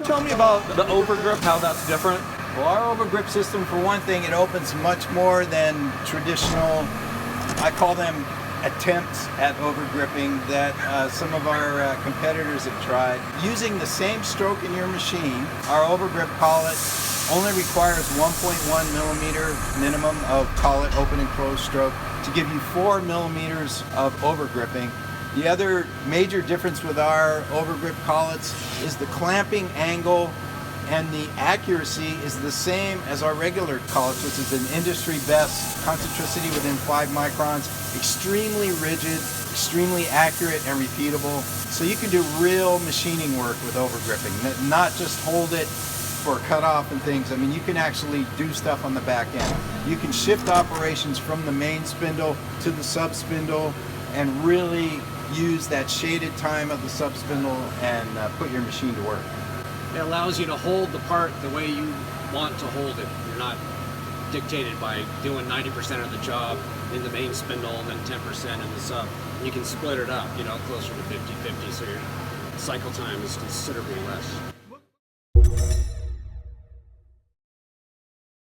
Tell me about the overgrip, how that's different. Well, our overgrip system, for one thing, it opens much more than traditional, I call them attempts at overgripping that some of our competitors have tried. Using the same stroke in your machine, our overgrip collet only requires 1.1 millimeter minimum of collet open and close stroke to give you 4 millimeters of overgripping. The other major difference with our overgrip collets is the clamping angle and the accuracy is the same as our regular collets, which is an industry best concentricity within 5 microns, extremely rigid, extremely accurate and repeatable. So you can do real machining work with overgripping, not just hold it for cutoff and things. I mean, you can actually do stuff on the back end. You can shift operations from the main spindle to the sub-spindle and really use that shaded time of the sub-spindle and put your machine to work. It allows you to hold the part the way you want to hold it. You're not dictated by doing 90% of the job in the main spindle and then 10% in the sub. You can split it up, closer to 50-50, so your cycle time is considerably less.